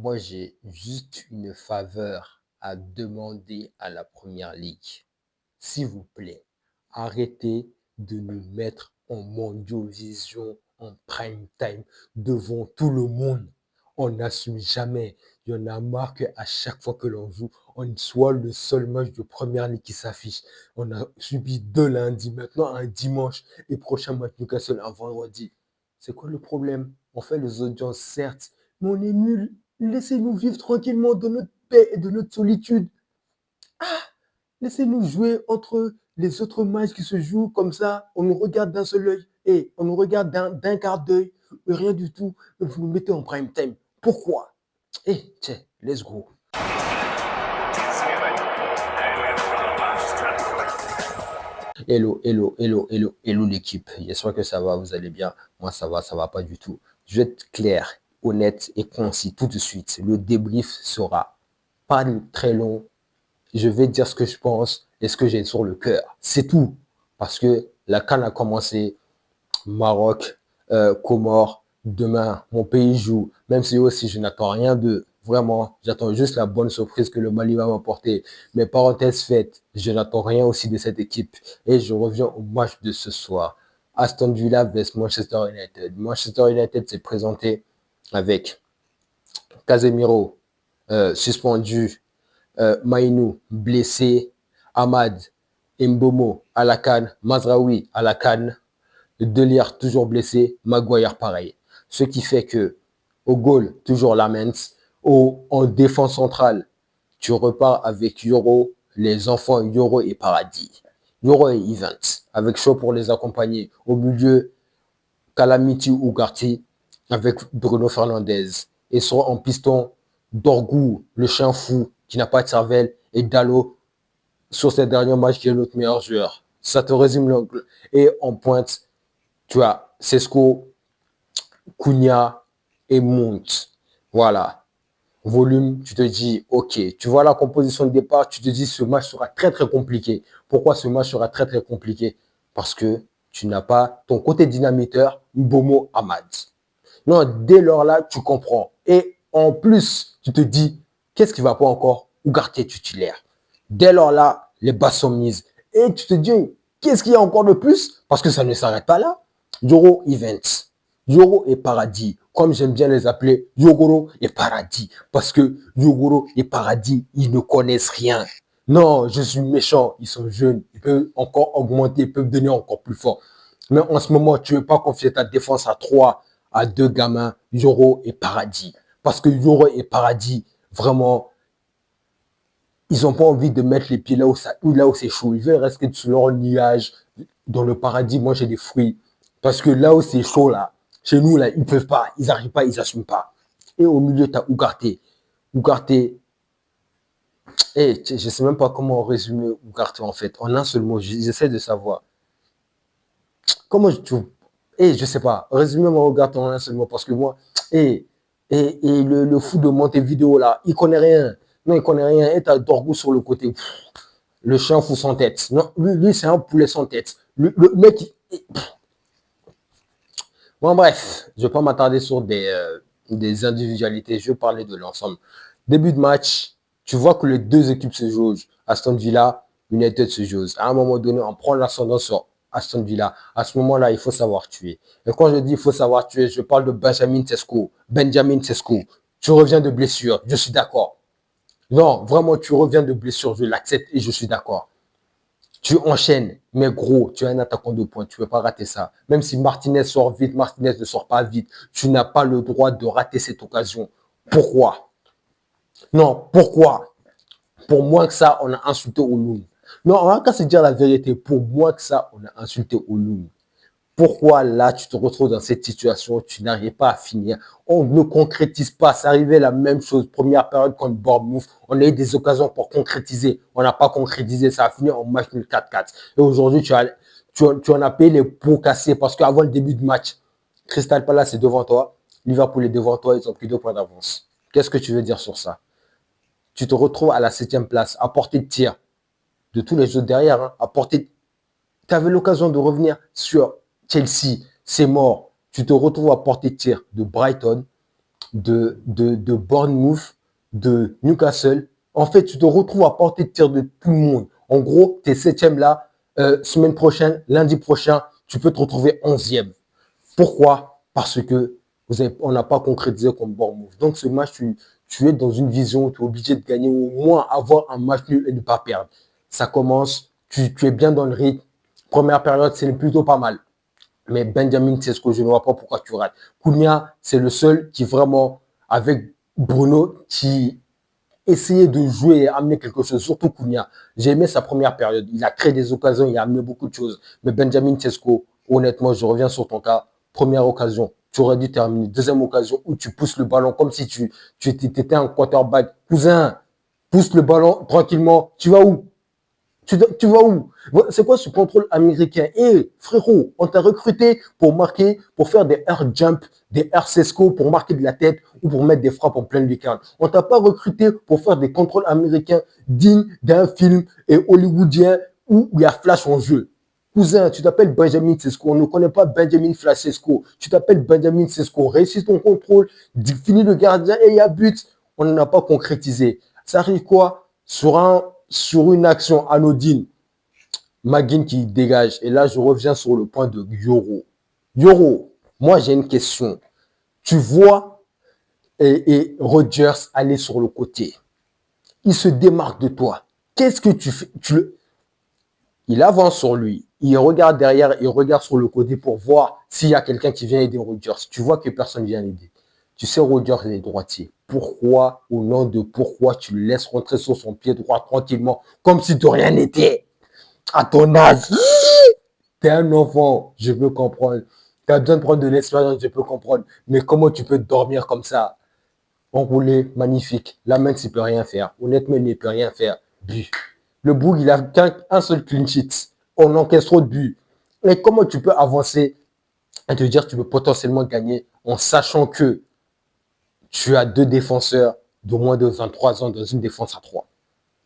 Moi, j'ai juste une faveur à demander à la Première Ligue. S'il vous plaît, arrêtez de nous mettre en Mondiovision, en prime time, devant tout le monde. On n'assume jamais. Il y en a marre qu'à chaque fois que l'on joue, on soit le seul match de Première Ligue qui s'affiche. On a subi 2 lundis, maintenant un dimanche, et prochain match Newcastle un vendredi. C'est quoi le problème? On fait les audiences, certes, mais on est nuls. Laissez-nous vivre tranquillement de notre paix et de notre solitude. Laissez-nous jouer entre les autres matchs qui se jouent comme ça. On nous regarde d'un seul œil et on nous regarde d'un quart d'œil. Rien du tout. Vous nous mettez en prime time. Pourquoi? Tiens, let's go. Hello, hello, hello, hello, hello l'équipe. J'espère que ça va, vous allez bien. Moi, ça va pas du tout. Je vais être clair, honnête et concis tout de suite. Le débrief sera pas très long. Je vais dire ce que je pense et ce que j'ai sur le cœur. C'est tout. Parce que la CAN a commencé, Maroc, Comores, demain, mon pays joue. Même si aussi je n'attends rien d'eux. Vraiment, j'attends juste la bonne surprise que le Mali va m'apporter. Mais parenthèse faite, je n'attends rien aussi de cette équipe. Et je reviens au match de ce soir. Aston Villa vs Manchester United. Manchester United s'est présenté avec Casemiro suspendu, Mainou blessé, Ahmad, Mbomo à la canne, Mazraoui à la canne, Delire toujours blessé, Maguire pareil. Ce qui fait que au goal, toujours Lamens, en défense centrale, tu repars avec Yoro, les enfants Yoro et Paradis. Yoro et Event, avec Shaw pour les accompagner. Au milieu, Calamity Ugarte avec Bruno Fernandez. Et soit en piston, Dorgou, le chien fou, qui n'a pas de cervelle, et Dalo, sur ces derniers matchs, qui est notre meilleur joueur. Ça te résume l'angle. Et en pointe, tu as Sesko, Cunha et Mount. Voilà. Volume, tu te dis, ok. Tu vois la composition de départ, tu te dis, ce match sera très, très compliqué. Pourquoi ce match sera très, très compliqué? Parce que tu n'as pas ton côté dynamiteur, Mbomo Ahmad. Non, dès lors là, tu comprends. Et en plus, tu te dis, qu'est-ce qui va pas encore? Ugarte titulaire. Dès lors là, les bases sont mises. Et tu te dis, qu'est-ce qu'il y a encore de plus? Parce que ça ne s'arrête pas là. Yoro Events. Yoro et Paradis. Comme j'aime bien les appeler, Yogoro et Paradis. Parce que Yogoro et Paradis, ils ne connaissent rien. Non, je suis méchant. Ils sont jeunes. Ils peuvent encore augmenter. Ils peuvent devenir encore plus forts. Mais en ce moment, tu ne veux pas confier ta défense à 3, à 2 gamins, Yoro et Paradis. Parce que Yoro et Paradis, vraiment, ils n'ont pas envie de mettre les pieds là où c'est chaud. Ils veulent rester sous leur nuage, dans le paradis, manger des fruits. Parce que là où c'est chaud, là, chez nous, là, ils ne peuvent pas, ils n'arrivent pas, ils n'assument pas. Et au milieu, tu as Ugarte. Ugarte, je ne sais même pas comment résumer Ugarte en fait. En un seul mot, j'essaie de savoir. Comment tu. Je sais pas. Résumez-moi Ugarte en un seul mot. Parce que moi, le fou de Montevideo là, il connaît rien. Non, il connaît rien. Et tu as Dorgou sur le côté. Le chien fou sans tête. Non, lui c'est un poulet sans tête. Le mec, bon, bref, je ne vais pas m'attarder sur des individualités. Je vais parler de l'ensemble. Début de match, tu vois que les deux équipes se jouent. Aston Villa, United se jouent. À un moment donné, on prend l'ascendant sur Aston Villa. À ce moment-là, il faut savoir tuer. Et quand je dis il faut savoir tuer, je parle de Benjamin Sesko. Benjamin Sesko, tu reviens de blessure. Je suis d'accord. Non, vraiment, tu reviens de blessure. Je l'accepte et je suis d'accord. Tu enchaînes, mais gros, tu es un attaquant de pointe, tu ne peux pas rater ça. Même si Martinez sort vite, Martinez ne sort pas vite, tu n'as pas le droit de rater cette occasion. Pourquoi? Non, pourquoi? Pour moins que ça, on a insulté Ouloum. Non, on va qu'à se dire la vérité. Pour moins que ça, on a insulté Ouloum. Pourquoi là, tu te retrouves dans cette situation, tu n'arrives pas à finir. On ne concrétise pas. C'est arrivé la même chose. Première période contre Bournemouth, on a eu des occasions pour concrétiser. On n'a pas concrétisé. Ça a fini en match nul 4-4. Et aujourd'hui, tu en as payé les pots cassés parce qu'avant le début de match, Crystal Palace est devant toi. Liverpool est devant toi. Ils ont pris 2 points d'avance. Qu'est-ce que tu veux dire sur ça? Tu te retrouves à la 7e place, à portée de tir de tous les autres derrière. Hein, à portée. Tu avais l'occasion de revenir sur Chelsea, c'est mort. Tu te retrouves à portée de tir de Brighton. de Bournemouth, de Newcastle. En fait, tu te retrouves à portée de tir de tout le monde. En gros, tu es 7e là. Semaine prochaine, lundi prochain, tu peux te retrouver 11e. Pourquoi? Parce que on n'a pas concrétisé comme Bournemouth. Donc, ce match, tu es dans une vision où tu es obligé de gagner, au moins avoir un match nul et ne pas perdre. Ça commence, tu es bien dans le rythme. Première période, c'est plutôt pas mal. Mais Benjamin Sesko, je ne vois pas pourquoi tu rates. Cunha, c'est le seul qui vraiment, avec Bruno, qui essayait de jouer et amener quelque chose, surtout Cunha. J'ai aimé sa première période. Il a créé des occasions, il a amené beaucoup de choses. Mais Benjamin Sesko, honnêtement, je reviens sur ton cas. Première occasion, tu aurais dû terminer. Deuxième occasion où tu pousses le ballon comme si tu étais un quarterback. Cousin, pousse le ballon tranquillement. Tu vas où? Tu vas où? C'est quoi ce contrôle américain? Eh, frérot, on t'a recruté pour marquer, pour faire des air jump, des air sesco, pour marquer de la tête ou pour mettre des frappes en pleine lucarne. On t'a pas recruté pour faire des contrôles américains dignes d'un film et hollywoodien où il y a Flash en jeu. Cousin, tu t'appelles Benjamin Sesko. On ne connaît pas Benjamin Flash Sesko. Tu t'appelles Benjamin Sesko. Réussis ton contrôle, finis le gardien et il y a but. On n'en a pas concrétisé. Ça arrive quoi? Sur une action anodine, McGinn qui dégage. Et là, je reviens sur le point de Yoro. Yoro, moi j'ai une question. Tu vois et Rodgers aller sur le côté. Il se démarque de toi. Qu'est-ce que tu fais? Il avance sur lui. Il regarde derrière, il regarde sur le côté pour voir s'il y a quelqu'un qui vient aider Rodgers. Tu vois que personne vient l'aider. Tu sais, Rodgers est droitier. Pourquoi, au nom de pourquoi, tu le laisses rentrer sur son pied droit tranquillement, comme si de rien n'était? À ton âge, t'es un enfant, je peux comprendre. Tu as besoin de prendre de l'expérience, je peux comprendre. Mais comment tu peux dormir comme ça? Enroulé, magnifique. La main, il peut rien faire. Honnêtement, il ne peut rien faire. But. Le Boug, il a qu'un seul clean sheet. On encaisse trop de buts. Et comment tu peux avancer et te dire que tu peux potentiellement gagner en sachant que tu as deux défenseurs de moins de 23 ans dans une défense à 3?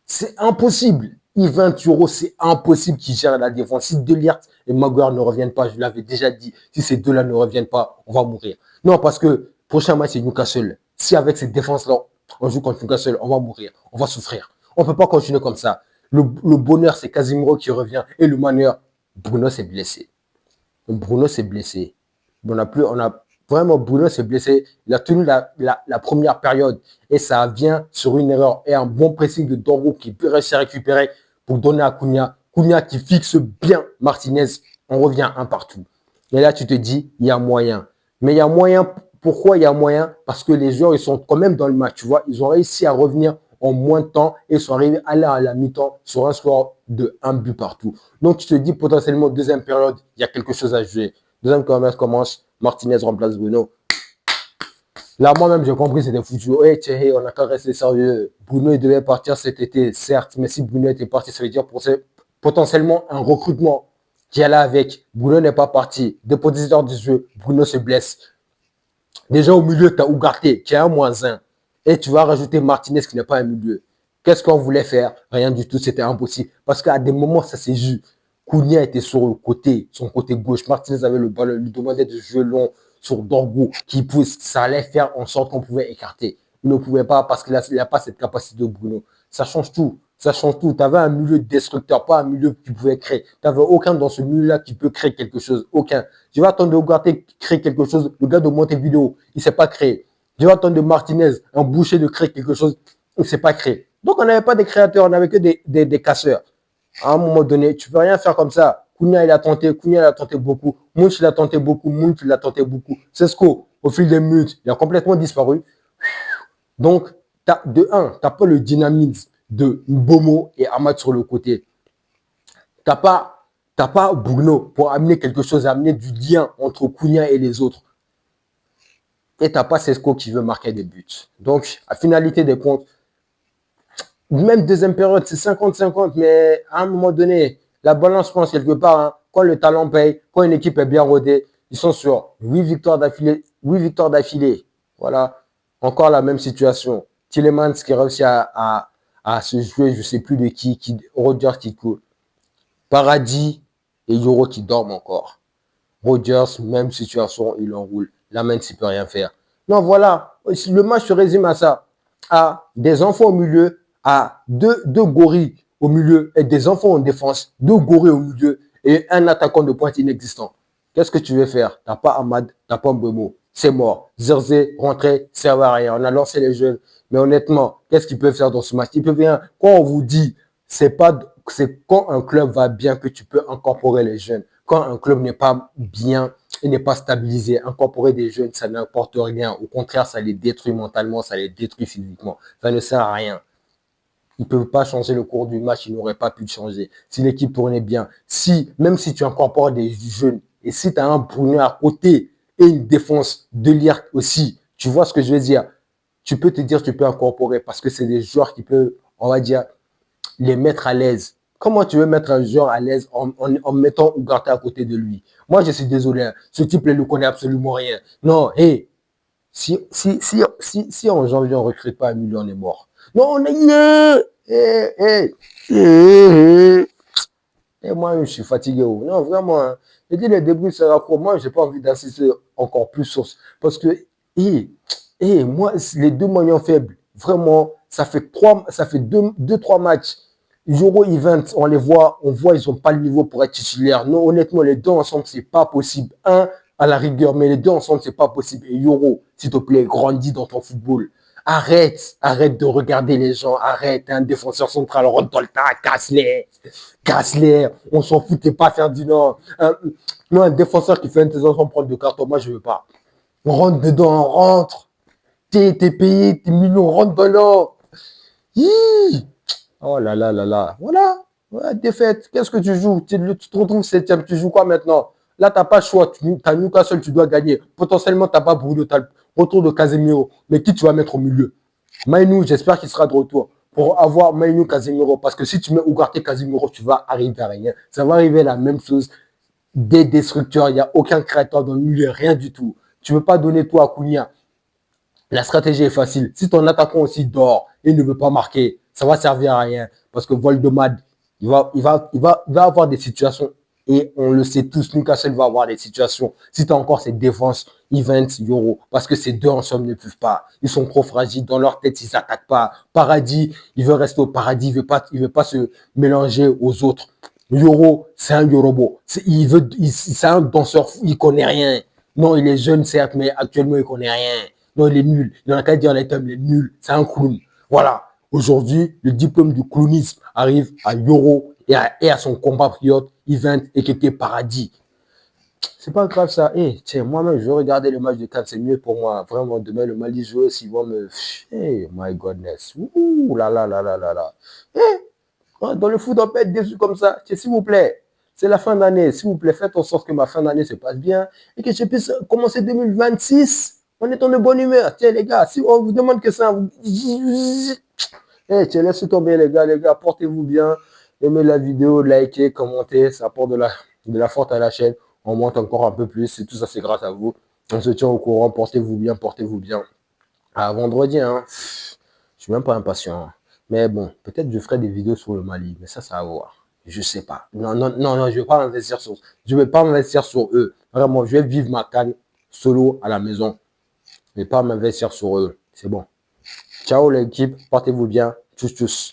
C'est impossible. Yvan Turo, c'est impossible qu'il gère la défense. Si Delirte et Maguire ne reviennent pas, je l'avais déjà dit, si ces deux-là ne reviennent pas, on va mourir. Non, parce que prochain match, c'est Newcastle. Si avec cette défense-là, on joue contre Newcastle, on va mourir. On va souffrir. On ne peut pas continuer comme ça. Le bonheur, c'est Casemiro qui revient. Et le malheur, Bruno s'est blessé. Bruno s'est blessé. Vraiment, Bruno s'est blessé. Il a tenu la première période et ça vient sur une erreur et un bon pressing de Dorgo qui peut réussir à récupérer pour donner à Cunha. Cunha qui fixe bien Martinez. On revient un partout. Et là, tu te dis, il y a moyen. Mais il y a moyen. Pourquoi il y a moyen? Parce que les joueurs, ils sont quand même dans le match. Tu vois, ils ont réussi à revenir en moins de temps et sont arrivés à la mi-temps sur un score de 1 but partout. Donc, tu te dis potentiellement, deuxième période, il y a quelque chose à jouer. Deuxième période commence, Martinez remplace Bruno. Là, moi-même, j'ai compris, c'était foutu. Hey, Thierry, on n'a qu'à rester sérieux. Bruno, il devait partir cet été, certes, mais si Bruno était parti, ça veut dire pour potentiellement un recrutement qui allait avec. Bruno n'est pas parti. Dépositeur du jeu, Bruno se blesse. Déjà au milieu, tu as Ougarté, qui est un -1. Et tu vas rajouter Martinez, qui n'est pas un milieu. Qu'est-ce qu'on voulait faire? Rien du tout, c'était impossible. Parce qu'à des moments, ça s'est vu. Cunha était sur le côté, son côté gauche. Martinez avait le ballon, lui demandait de jouer long sur Dorgo, qui pousse. Ça allait faire en sorte qu'on pouvait écarter. Il ne pouvait pas parce qu'il n'a pas cette capacité de Bruno. Ça change tout. Ça change tout. Tu avais un milieu destructeur, pas un milieu qui pouvait créer. Tu n'avais aucun dans ce milieu-là qui peut créer quelque chose. Aucun. Je vais attendre de Ougarté créer quelque chose. Le gars de Montevideo, il ne s'est pas créé. Je vais attendre de Martinez, un boucher, de créer quelque chose. Il ne s'est pas créé. Donc, on n'avait pas des créateurs, on n'avait que des casseurs. À un moment donné, tu ne peux rien faire comme ça. Cunha, il a tenté beaucoup. Munch, il a tenté beaucoup. Munch, il a tenté beaucoup. Sesko, au fil des minutes, il a complètement disparu. Donc, de un, tu n'as pas le dynamisme de Mbomo et Ahmad sur le côté. Tu n'as pas Bruno pour amener quelque chose, amener du lien entre Cunha et les autres. Et tu n'as pas Sesko qui veut marquer des buts. Donc, à finalité des comptes, même deuxième période, c'est 50-50, mais à un moment donné, la balance pense quelque part, hein, quand le talent paye, quand une équipe est bien rodée, ils sont sur 8 victoires d'affilée. 8 victoires d'affilée. Voilà. Encore la même situation. Tielemans qui réussit à se jouer, je ne sais plus de qui Rodgers qui coule. Paradis et Yoro qui dorment encore. Rodgers, même situation, il enroule. La main, il ne peut rien faire. Non, voilà. Le match se résume à ça. À des enfants au milieu, à deux gorilles au milieu et des enfants en défense, deux gorilles au milieu et un attaquant de pointe inexistant. Qu'est-ce que tu veux faire? T'as pas Ahmad, t'as pas Mbemo. C'est mort. Zerzé, rentré, ça va à rien. On a lancé les jeunes. Mais honnêtement, qu'est-ce qu'ils peuvent faire dans ce match? Ils peuvent rien. Quand on vous dit, c'est quand un club va bien que tu peux incorporer les jeunes. Quand un club n'est pas bien, et n'est pas stabilisé, incorporer des jeunes, ça n'apporte rien. Au contraire, ça les détruit mentalement, ça les détruit physiquement. Ça ne sert à rien. Ils ne peuvent pas changer le cours du match, ils n'auraient pas pu le changer. Si l'équipe tournait bien, même si tu incorpores des jeunes, et si tu as un Bruno à côté et une défense de lire aussi, tu vois ce que je veux dire? Tu peux te dire, tu peux incorporer parce que c'est des joueurs qui peuvent, on va dire, les mettre à l'aise. Comment tu veux mettre un joueur à l'aise en mettant Ugarte à côté de lui? Moi, je suis désolé, hein, ce type ne connaît absolument rien. Non, hé, si en janvier on ne recrute pas un million, on est mort. Non, on est. Et moi, je suis fatigué. Non, vraiment. Hein. Je dis, le début sera court. Moi, je n'ai pas envie d'insister encore plus sur. Parce que, moi, les deux maillons faibles, vraiment, ça fait deux, trois matchs. Euro Event, on voit, ils n'ont pas le niveau pour être titulaires. Non, honnêtement, les deux ensemble, c'est pas possible. Un, à la rigueur, mais les deux ensemble, c'est pas possible. Et Euro, s'il te plaît, grandis dans ton football. Arrête de regarder les gens, arrête, un défenseur central, rentre dans le tas, casse-les, on s'en fout, t'es pas Ferdinand. Un défenseur qui fait un de tes enfants prendre de carton, moi je veux pas. On rentre dedans, on rentre, t'es payé, t'es millions, rentre dedans. Oh là là là là, voilà, défaite, qu'est-ce que tu joues? Tu te retrouves septième, tu joues quoi maintenant? Là, t'as pas le choix, t'as Newcastle, tu dois gagner. Potentiellement, t'as pas Bruno, t'as le retour de Casemiro, mais qui tu vas mettre au milieu? Maïnou, j'espère qu'il sera de retour pour avoir Maïnou Casemiro. Parce que si tu mets Ugarte Casemiro, tu vas arriver à rien. Ça va arriver la même chose. Des destructeurs, il n'y a aucun créateur dans le milieu, rien du tout. Tu ne veux pas donner tout à Cunha. La stratégie est facile. Si ton attaquant aussi dort et ne veut pas marquer, ça va servir à rien. Parce que Voldemad, il va avoir des situations. Et on le sait tous, Newcastle va avoir des situations. Si tu as encore cette défense, Event, Euro, parce que ces deux ensemble ne peuvent pas. Ils sont trop fragiles. Dans leur tête, ils n'attaquent pas. Paradis, il veut rester au paradis. Il veut pas se mélanger aux autres. Euro, c'est un Yorobo. C'est un danseur fou. Il connaît rien. Non, il est jeune, certes, mais actuellement, il connaît rien. Non, il est nul. Il n'en a qu'à dire les termes, il est nul. C'est un clown. Voilà. Aujourd'hui, le diplôme du clownisme arrive à Euro et à son compatriote Event et qui était Paradis. C'est pas grave ça. Tiens, moi-même, je vais regarder le match de Cannes, c'est mieux pour moi. Vraiment, demain, le Mali joue, s'ils vont me. My goodness. Ouh là là là là là là. Dans le foot, on peut être déçu comme ça. Tiens, s'il vous plaît, c'est la fin d'année. S'il vous plaît, faites en sorte que ma fin d'année se passe bien et que je puisse commencer 2026 en étant de bonne humeur. Tiens, les gars, si on vous demande que ça, vous. Tiens, laissez tomber, les gars, portez-vous bien. Aimez la vidéo, likez, commentez. Ça apporte de la force à la chaîne. On monte encore un peu plus. Et tout ça, c'est grâce à vous. On se tient au courant. Portez-vous bien, portez-vous bien. À vendredi, hein. Je suis même pas impatient. Mais bon, peut-être je ferai des vidéos sur le Mali. Mais ça va voir. Je sais pas. Non, non, non, non, je vais pas m'investir sur eux. Vraiment, je vais vivre ma canne solo à la maison. Mais pas m'investir sur eux. C'est bon. Ciao l'équipe. Portez-vous bien. Tchuss, tchuss.